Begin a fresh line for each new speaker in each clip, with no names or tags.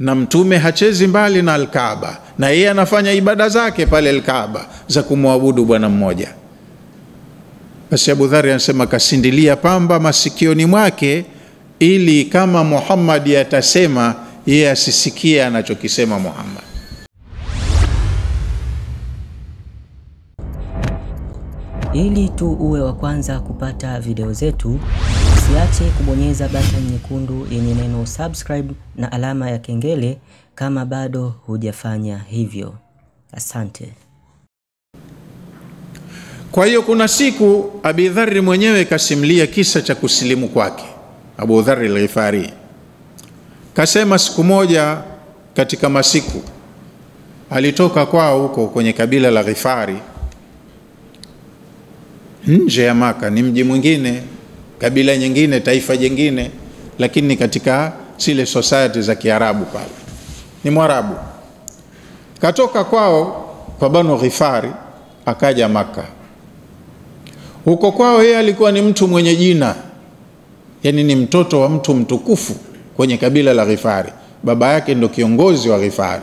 na mtume hachezi mbali na Al-Kaaba, na yeye anafanya ibada zake pale Al-Kaaba za kumwabudu Bwana mmoja. Basi Abu Dharr anasema kasindilia pamba masikioni mwake, ili kama Muhammad atasema yeye asisikie anachokisema Muhammad.
Ili tu uwe wa kwanza kupata video zetu, usiache kubonyeza button nyekundu yenye neno subscribe na alama ya kengele kama bado hujafanya hivyo. Asante.
Kwa hiyo kuna siku Abi Dharr mwenyewe kasimlia kisa cha kusilimu kwake. Abu Dharr al-Ghifari kasema siku moja katika masiku alitoka kwao huko kwenye kabila la Ghifari, nje ya Maka, ni mji mwingine, kabila nyingine, taifa jingine, lakini katika zile society za Kiarabu pale. Ni Mwarabu. Katoka kwao kwa Banu Ghifari akaja Maka. Huko kwao yeye alikuwa ni mtu mwenye jina, yani ni mtoto wa mtu mtukufu kwenye kabila la Ghifari. Baba yake ndo kiongozi wa Ghifari,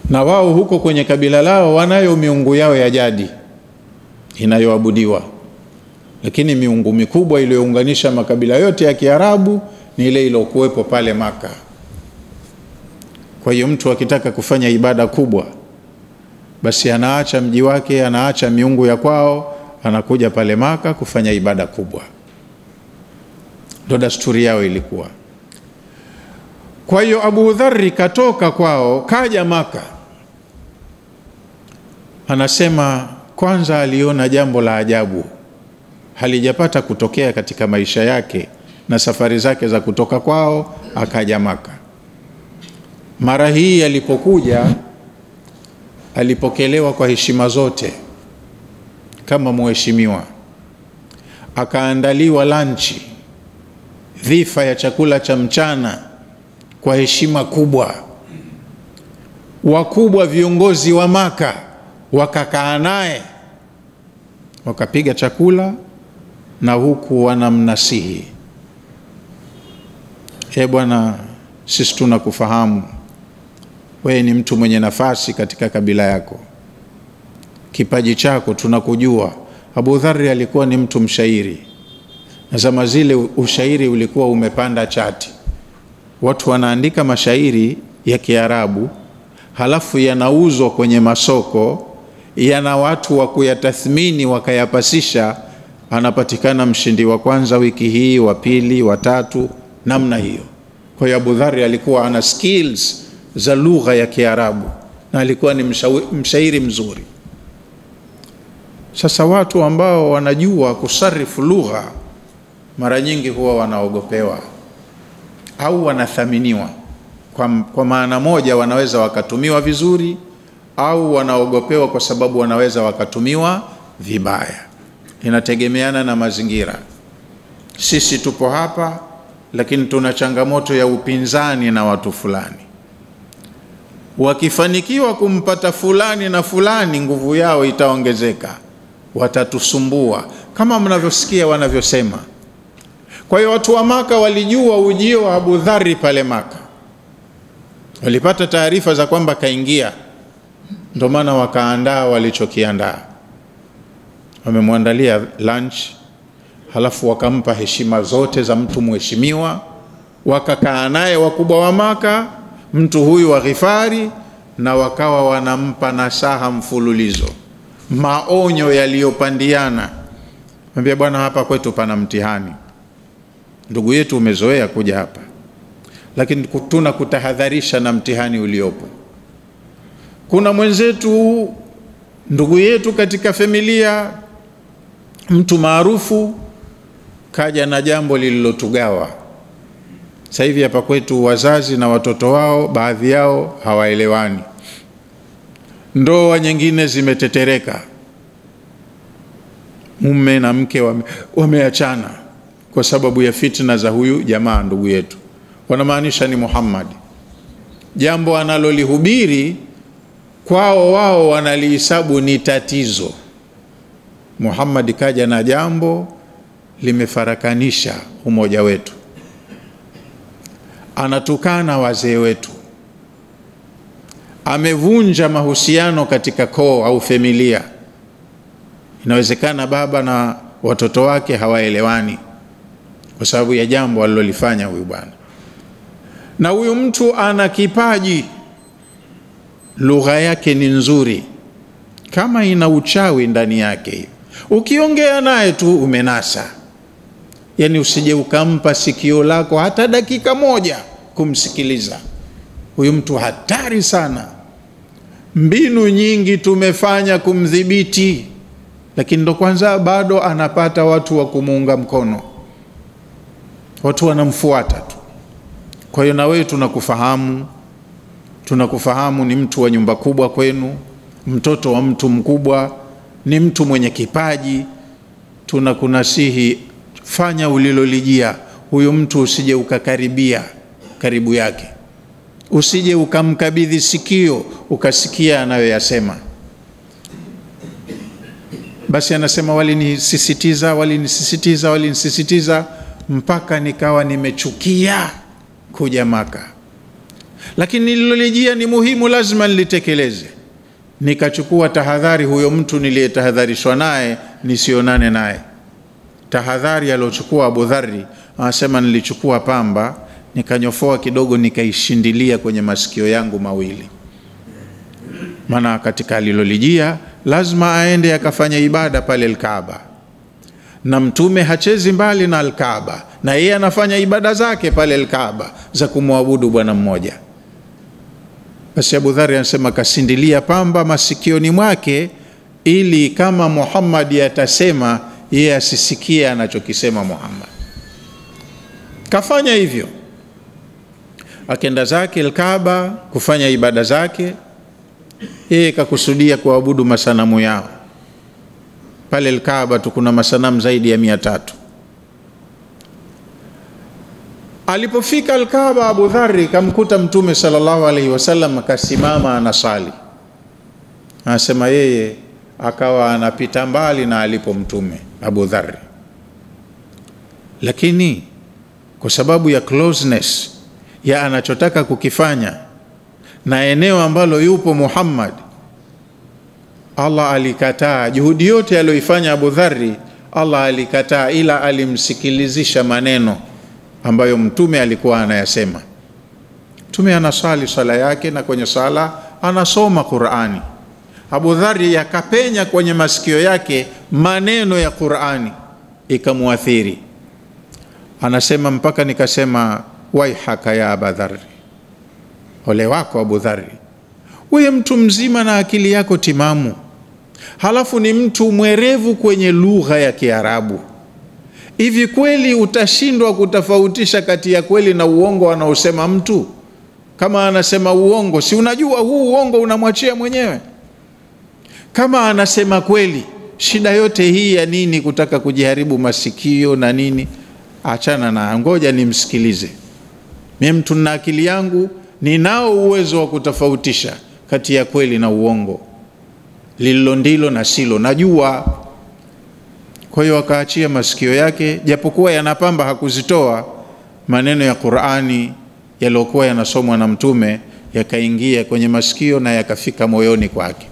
na wao huko kwenye kabila lao wanayo miungu yao ya jadi inayoabudiwa, lakini miungu mikubwa iliyounganisha makabila yote ya Kiarabu ni ile iliyokuwepo pale Maka. Kwa hiyo mtu akitaka kufanya ibada kubwa, basi anaacha mji wake, anaacha miungu ya kwao, anakuja pale Maka kufanya ibada kubwa. Ndio desturi yao ilikuwa. Kwa hiyo Abu Dharr katoka kwao kaja Maka. Anasema kwanza aliona jambo la ajabu halijapata kutokea katika maisha yake na safari zake za kutoka kwao akaja Maka. Mara hii alipokuja alipokelewa kwa heshima zote kama mheshimiwa, akaandaliwa lanchi, dhifa ya chakula cha mchana kwa heshima kubwa. Wakubwa viongozi wa Maka wakakaa naye, wakapiga chakula na huku wanamnasihi, bwana, sisi tunakufahamu wewe ni mtu mwenye nafasi katika kabila yako, kipaji chako tunakujua. Abu Dharr alikuwa ni mtu mshairi, na zama zile ushairi ulikuwa umepanda chati. Watu wanaandika mashairi ya Kiarabu, halafu yanauzwa kwenye masoko, yana watu wa kuyatathmini wakayapasisha, anapatikana mshindi wa kwanza wiki hii, wa pili, wa tatu, namna hiyo. Kwa hiyo Abu Dharr alikuwa ana skills za lugha ya Kiarabu na alikuwa ni mshairi mzuri. Sasa watu ambao wanajua kusarifu lugha mara nyingi huwa wanaogopewa au wanathaminiwa. Kwa maana moja, wanaweza wakatumiwa vizuri au wanaogopewa kwa sababu wanaweza wakatumiwa vibaya. Inategemeana na mazingira. Sisi tupo hapa, lakini tuna changamoto ya upinzani na watu fulani. Wakifanikiwa kumpata fulani na fulani, nguvu yao itaongezeka, watatusumbua kama mnavyosikia wanavyosema. Kwa hiyo watu wa Maka walijua ujio wa Abu Dharr pale Maka, walipata taarifa za kwamba kaingia, ndio maana wakaandaa walichokiandaa. Wamemwandalia lunch, halafu wakampa heshima zote za mtu mheshimiwa, wakakaa naye wakubwa wa Maka, mtu huyu wa Ghifari, na wakawa wanampa nasaha mfululizo, maonyo yaliyopandiana. Mwambia, bwana, hapa kwetu pana mtihani, ndugu yetu umezoea kuja hapa, lakini tuna kutahadharisha na mtihani uliopo. Kuna mwenzetu, ndugu yetu katika familia, mtu maarufu, kaja na jambo lililotugawa. Sasa hivi hapa kwetu wazazi na watoto wao, baadhi yao hawaelewani, ndoa nyingine zimetetereka, mume na mke wameachana kwa sababu ya fitna za huyu jamaa ndugu yetu. Wanamaanisha ni Muhammad. Jambo analolihubiri kwao wao wanalihesabu ni tatizo. Muhammad kaja na jambo limefarakanisha umoja wetu. anatukana wazee wetu, amevunja mahusiano katika koo au familia. Inawezekana baba na watoto wake hawaelewani kwa sababu ya jambo alilolifanya huyu bwana. Na huyu mtu ana kipaji, lugha yake ni nzuri, kama ina uchawi ndani yake. Ukiongea naye tu umenasa. Yani usije ukampa sikio lako hata dakika moja kumsikiliza. Huyu mtu hatari sana. Mbinu nyingi tumefanya kumdhibiti, lakini ndo kwanza bado anapata watu wa kumuunga mkono. Watu wanamfuata tu. Kwa hiyo na wewe tunakufahamu ni mtu wa nyumba kubwa kwenu, mtoto wa mtu mkubwa, ni mtu mwenye kipaji. Tunakunasihi, fanya ulilolijia. Huyu mtu usije ukakaribia karibu yake, usije ukamkabidhi sikio ukasikia anayoyasema. Basi anasema walinisisitiza mpaka nikawa nimechukia kuja Maka, lakini nililolijia ni muhimu, lazima nilitekeleze. Nikachukua tahadhari, huyo mtu niliyetahadharishwa naye nisionane naye. Tahadhari aliyochukua Abu Dharri, anasema nilichukua pamba nikanyofoa kidogo, nikaishindilia kwenye masikio yangu mawili. Maana katika alilolijia lazima aende akafanya ibada pale Al-Kaaba, na mtume hachezi mbali na Al-Kaaba, na yeye anafanya ibada zake pale Al-Kaaba za kumwabudu Bwana mmoja. Basi Abu Dharri anasema kasindilia pamba masikioni mwake, ili kama Muhammad atasema yeye asisikie anachokisema Muhammad. Kafanya hivyo, akenda zake Al-Kaaba kufanya ibada zake. Yeye kakusudia kuabudu masanamu yao. Pale Al-Kaaba tu kuna masanamu zaidi ya 300. Alipofika Al-Kaaba, Abu Dharri kamkuta Mtume sallallahu alaihi wasallam akasimama anasali. Anasema yeye akawa anapita mbali na alipo Mtume Abu Dharri, lakini kwa sababu ya closeness ya anachotaka kukifanya na eneo ambalo yupo Muhammad, Allah alikataa juhudi yote aliyoifanya Abu Dharri. Allah alikataa, ila alimsikilizisha maneno ambayo Mtume alikuwa anayasema. Mtume anasali sala yake, na kwenye sala anasoma Qur'ani. Abu Dharri yakapenya kwenye masikio yake maneno ya Qur'ani, ikamuathiri. Anasema mpaka nikasema, waihaka ya Abu Dharri, ole wako Abu Dharri, wewe mtu mzima na akili yako timamu, halafu ni mtu mwerevu kwenye lugha ya Kiarabu. Hivi kweli utashindwa kutofautisha kati ya kweli na uongo anaosema mtu? Kama anasema uongo, si unajua huu uongo unamwachia mwenyewe? Kama anasema kweli, shida yote hii ya nini kutaka kujiharibu masikio na nini? Achana na, ngoja nimsikilize. Mimi mtu na akili yangu, ninao uwezo wa kutofautisha kati ya kweli na uongo, lilo ndilo na silo, najua. Kwa hiyo akaachia masikio yake, japokuwa yanapamba hakuzitoa. Maneno ya Qur'ani yaliokuwa yanasomwa na Mtume yakaingia kwenye masikio na yakafika moyoni kwake.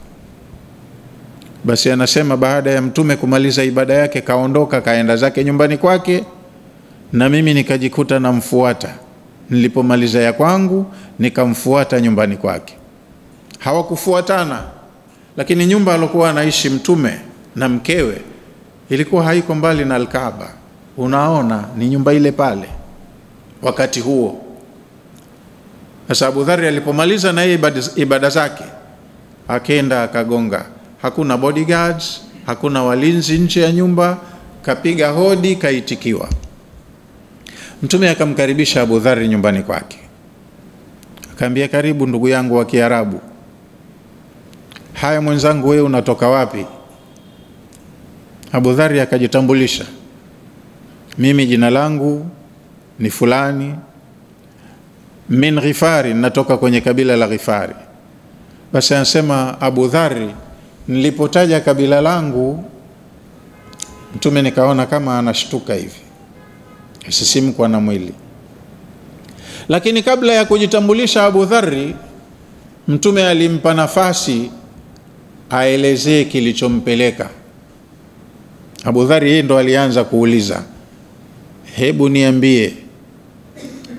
Basi anasema baada ya Mtume kumaliza ibada yake kaondoka, kaenda zake nyumbani kwake, na mimi nikajikuta namfuata. Nilipomaliza ya kwangu nikamfuata nyumbani kwake. Hawakufuatana, lakini nyumba alokuwa anaishi Mtume na mkewe ilikuwa haiko mbali na Al-Kaaba. Unaona ni nyumba ile pale wakati huo. Sasa Abu Dharri alipomaliza na ibada zake, akenda akagonga. Hakuna bodyguards, hakuna walinzi nje ya nyumba. Kapiga hodi, kaitikiwa. Mtume akamkaribisha Abu Dharri nyumbani kwake, akamwambia, karibu ndugu yangu wa Kiarabu. Haya mwenzangu, wewe unatoka wapi? Abu Dharri akajitambulisha, mimi jina langu ni fulani min Ghifari, natoka kwenye kabila la Ghifari. Basi anasema Abu Dharri, nilipotaja kabila langu, Mtume nikaona kama anashtuka hivi, asisimkwa na mwili. Lakini kabla ya kujitambulisha Abu Dharri, Mtume alimpa nafasi aelezee kilichompeleka. Abu Dharri yeye ndo alianza kuuliza, hebu niambie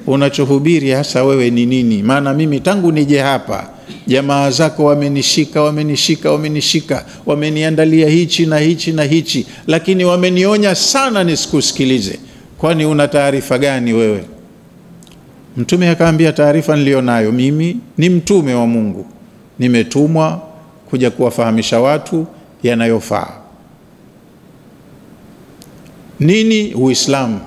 unachohubiri hasa wewe ni nini? Maana mimi tangu nije hapa jamaa zako wamenishika, wameniandalia hichi na hichi na hichi, lakini wamenionya sana nisikusikilize. Kwani una taarifa gani wewe? Mtume akaambia, taarifa nilionayo mimi ni mtume wa Mungu, nimetumwa kuja kuwafahamisha watu yanayofaa. Nini Uislamu?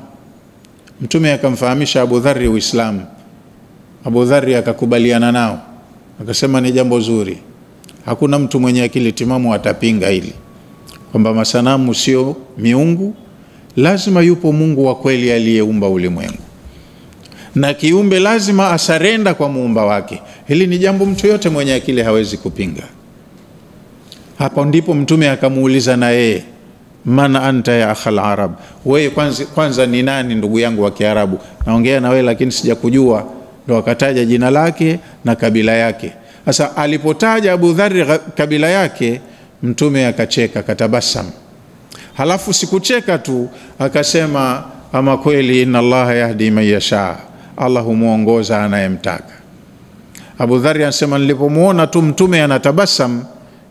Mtume akamfahamisha Abu Dharri Uislamu. Abu Dharri akakubaliana nao, akasema ni jambo zuri, hakuna mtu mwenye akili timamu atapinga hili, kwamba masanamu sio miungu, lazima yupo Mungu wa kweli aliyeumba ulimwengu, na kiumbe lazima asarenda kwa muumba wake. Hili ni jambo mtu yote mwenye akili hawezi kupinga. Hapo ndipo Mtume akamuuliza na yeye, mana anta ya akhal arab, wewe kwanza ni nani ndugu yangu wa Kiarabu? Naongea na wewe lakini sijakujua. Ndo akataja jina lake na kabila yake. Sasa alipotaja Abu Dharri kabila yake, Mtume akacheka, katabasam. Halafu sikucheka tu, akasema, ama kweli inna Allah yahdi man yasha, Allah humuongoza anayemtaka. Abu Dharri anasema, nilipomuona tu Mtume anatabasam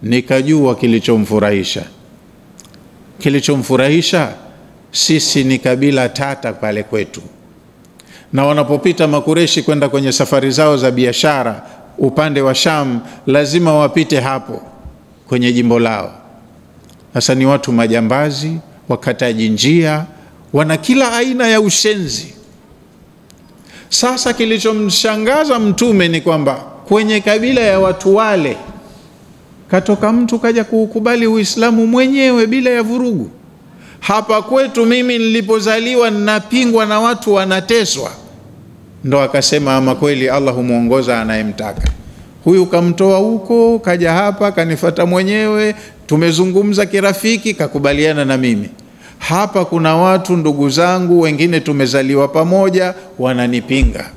nikajua kilichomfurahisha. Kilichomfurahisha, sisi ni kabila tata pale kwetu, na wanapopita Makureshi kwenda kwenye safari zao za biashara upande wa Sham, lazima wapite hapo kwenye jimbo lao. Sasa ni watu majambazi, wakataji njia, wana kila aina ya ushenzi. Sasa kilichomshangaza Mtume ni kwamba kwenye kabila ya watu wale katoka mtu kaja kuukubali Uislamu mwenyewe bila ya vurugu. Hapa kwetu mimi nilipozaliwa ninapingwa na watu wanateswa. Ndo akasema, ama kweli Allah humuongoza anayemtaka. Huyu kamtoa huko kaja hapa kanifuata mwenyewe, tumezungumza kirafiki, kakubaliana na mimi. Hapa kuna watu ndugu zangu wengine tumezaliwa pamoja wananipinga.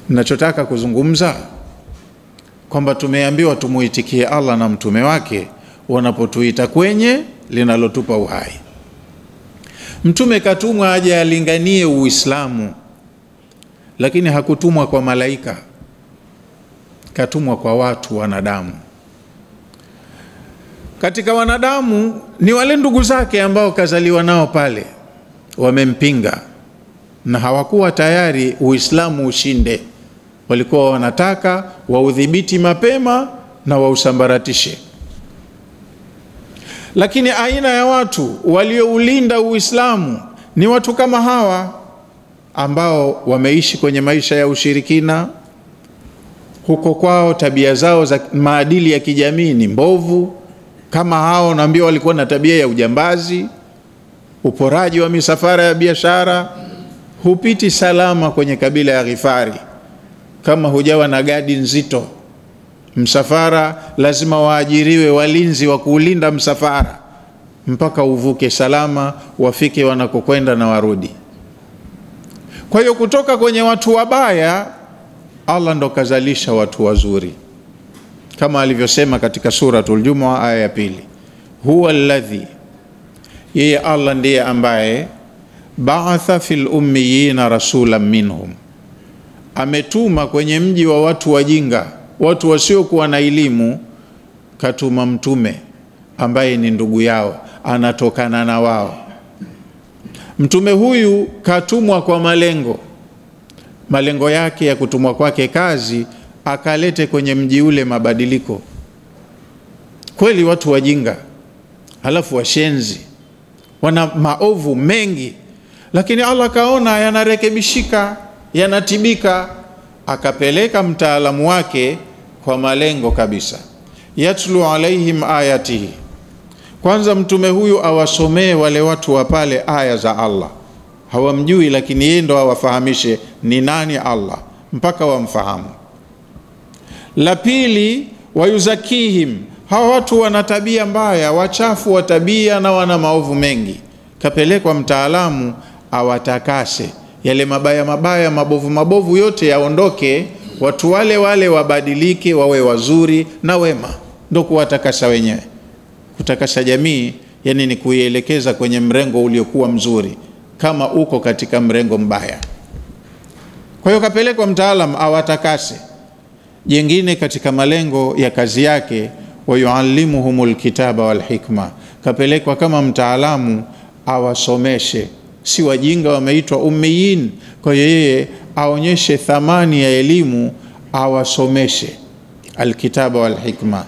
Ninachotaka kuzungumza kwamba tumeambiwa tumuitikie Allah na mtume wake wanapotuita kwenye linalotupa uhai. Mtume katumwa aje alinganie Uislamu, lakini hakutumwa kwa malaika, katumwa kwa watu wanadamu. Katika wanadamu ni wale ndugu zake ambao kazaliwa nao pale, wamempinga na hawakuwa tayari Uislamu ushinde. Walikuwa wanataka waudhibiti mapema na wausambaratishe. Lakini aina ya watu walioulinda Uislamu ni watu kama hawa ambao wameishi kwenye maisha ya ushirikina. Huko kwao tabia zao za maadili ya kijamii ni mbovu. Kama hao naambia walikuwa na tabia ya ujambazi, uporaji wa misafara ya biashara. Hupiti salama kwenye kabila ya Ghifari kama hujawa na gadi nzito. Msafara lazima waajiriwe walinzi wa kuulinda msafara mpaka uvuke salama, wafike wanakokwenda na warudi. Kwa hiyo kutoka kwenye watu wabaya Allah ndo kazalisha watu wazuri, kama alivyosema katika suratul Jumu'a aya ya 2, huwa alladhi, yeye Allah ndiye ambaye ba'atha fil ummiyina rasulan minhum, ametuma kwenye mji wa watu wajinga, watu wasiokuwa na elimu, katuma mtume ambaye ni ndugu yao, anatokana na wao. Mtume huyu katumwa kwa malengo yake ya kutumwa kwake kazi, akalete kwenye mji ule mabadiliko. Kweli watu wajinga, halafu washenzi, wana maovu mengi, lakini Allah kaona yanarekebishika, yanatibika, akapeleka mtaalamu wake kwa malengo kabisa. Yatlu alaihim ayatihi, kwanza mtume huyu awasomee wale watu wa pale aya za Allah. Hawamjui, lakini yeye ndo awafahamishe ni nani Allah mpaka wamfahamu. La pili, wayuzakihim, hawa watu wana tabia mbaya, wachafu wa tabia na wana maovu mengi. Kapelekwa mtaalamu awatakase, yale mabaya mabaya, mabovu mabovu yote yaondoke, watu wale wale wabadilike, wawe wazuri na wema. Ndio kuwatakasa wenyewe. Kutakasa jamii yani ni kuielekeza kwenye mrengo uliokuwa mzuri kama uko katika mrengo mbaya. Kwa hiyo kapelekwa mtaalam awatakase. Jengine katika malengo ya kazi yake, wayuallimuhumul kitaba wal hikma, kapelekwa kama mtaalamu awasomeshe. Si wajinga wameitwa ummiyin, kwa yeye aonyeshe thamani ya elimu, awasomeshe alkitaba wal hikma,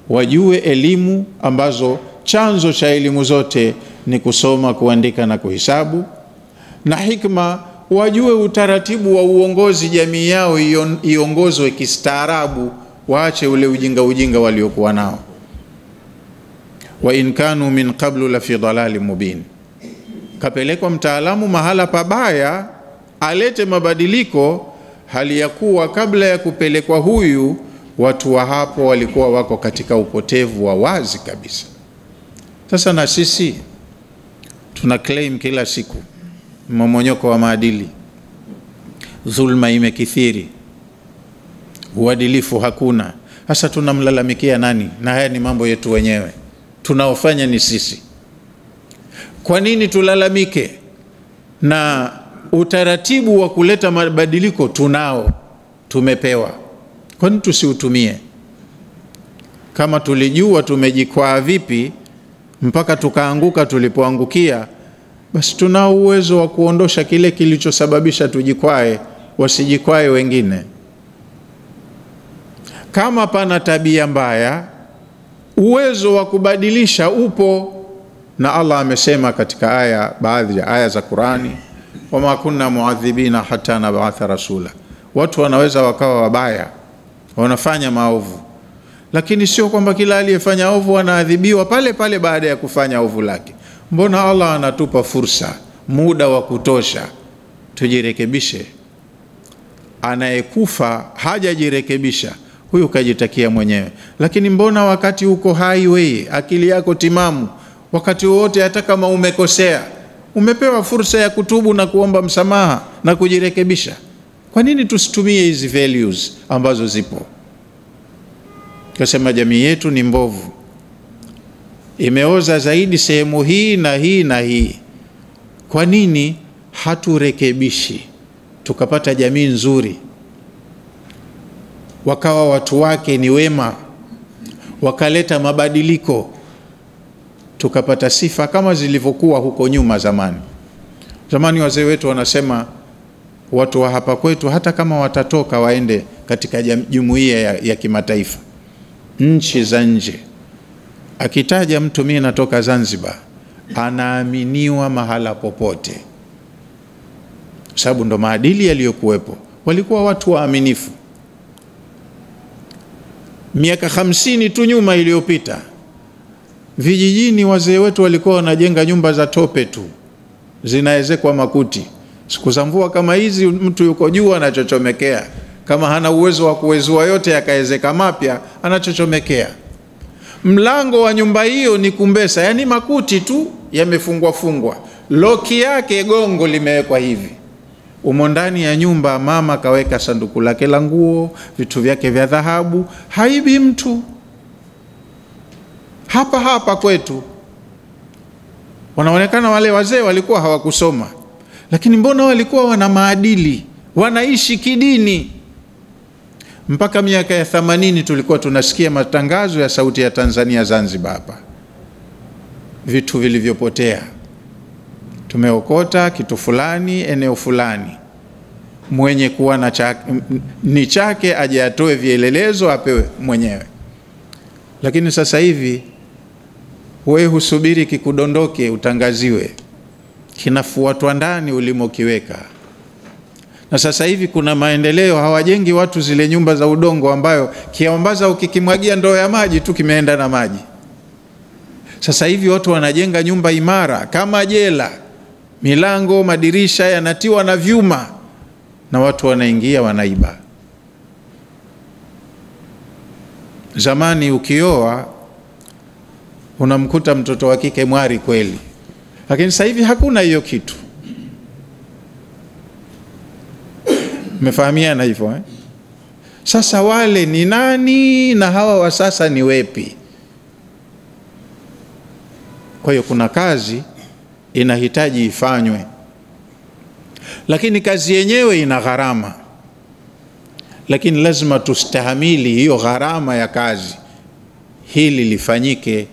wajue elimu ambazo chanzo cha elimu zote ni kusoma, kuandika na kuhesabu, na hikma wajue utaratibu wa uongozi jamii yao iongozwe kistaarabu, waache ule ujinga waliokuwa nao. Wa in kanu min qablu la fi dhalalin mubin. Kapelekwa mtaalamu mahala pabaya alete mabadiliko, hali ya kuwa kabla ya kupelekwa huyu watu wa hapo walikuwa wako katika upotevu wa wazi kabisa. Sasa na sisi tuna claim kila siku mmomonyoko wa maadili, dhulma imekithiri, uadilifu hakuna. Sasa tunamlalamikia nani? Na haya ni mambo yetu wenyewe, tunaofanya ni sisi. Kwa nini tulalamike? Na utaratibu wa kuleta mabadiliko tunao, tumepewa. Kwa nini tusiutumie? Kama tulijua tumejikwaa vipi mpaka tukaanguka tulipoangukia, basi tunao uwezo wa kuondosha kile kilichosababisha tujikwae, wasijikwae wengine. Kama pana tabia mbaya, uwezo wa kubadilisha upo, na Allah amesema katika aya, baadhi ya aya za Qur'ani, wama kunna muadhibina hatta nab'atha rasula. Watu wanaweza wakawa wabaya, wanafanya maovu, lakini sio kwamba kila aliyefanya ovu anaadhibiwa pale pale baada ya kufanya ovu lake. Mbona Allah anatupa fursa, muda wa kutosha tujirekebishe? Anayekufa hajajirekebisha, huyu kajitakia mwenyewe. Lakini mbona wakati uko hai wewe, akili yako timamu, wakati wote hata kama umekosea, umepewa fursa ya kutubu na kuomba msamaha na kujirekebisha? Kwa nini tusitumie hizi values ambazo zipo? Kasema jamii yetu ni mbovu, imeoza zaidi sehemu hii na hii na hii. Kwa nini haturekebishi tukapata jamii nzuri, wakawa watu wake ni wema, wakaleta mabadiliko, tukapata sifa kama zilivyokuwa huko nyuma zamani? Zamani wazee wetu wanasema watu wa hapa kwetu hata kama watatoka waende katika jumuiya ya kimataifa, nchi za nje, akitaja mtu mimi natoka Zanzibar, anaaminiwa mahala popote, sababu ndo maadili yaliyokuwepo. Walikuwa watu waaminifu. Miaka 50 tu nyuma iliyopita, vijijini wazee wetu walikuwa wanajenga nyumba za tope tu, zinaezekwa makuti. Siku za mvua kama hizi, mtu yuko juu anachochomekea, kama hana uwezo wa kuwezua yote akaezeka mapya, anachochomekea. Mlango wa nyumba hiyo ni kumbesa, yani makuti tu yamefungwa fungwa, loki yake gongo limewekwa hivi. Umo ndani ya nyumba mama kaweka sanduku lake la nguo, vitu vyake vya dhahabu, haibi mtu. Hapa kwetu wanaonekana wale wazee walikuwa hawakusoma, lakini mbona walikuwa wana maadili, wanaishi kidini. Mpaka miaka ya 80 tulikuwa tunasikia matangazo ya Sauti ya Tanzania Zanzibar hapa, vitu vilivyopotea, tumeokota kitu fulani eneo fulani, mwenye kuwa na ni chake aje atoe vielelezo apewe mwenyewe. Lakini sasa hivi wewe husubiri kikudondoke utangaziwe, kinafuatwa ndani ulimokiweka. Na sasa hivi kuna maendeleo, hawajengi watu zile nyumba za udongo ambayo kiambaza ukikimwagia ndoo ya maji tu kimeenda na maji. Sasa hivi watu wanajenga nyumba imara kama jela, milango madirisha yanatiwa na vyuma, na watu wanaingia wanaiba. Zamani ukioa unamkuta mtoto wa kike mwari kweli, lakini sasa hivi hakuna hiyo kitu. Mmefahamiana hivyo eh? Sasa wale ni nani na hawa wa sasa ni wepi? Kwa hiyo kuna kazi inahitaji ifanywe, lakini kazi yenyewe ina gharama, lakini lazima tustahamili hiyo gharama ya kazi, hili lifanyike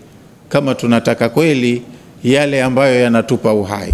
kama tunataka kweli yale ambayo yanatupa uhai.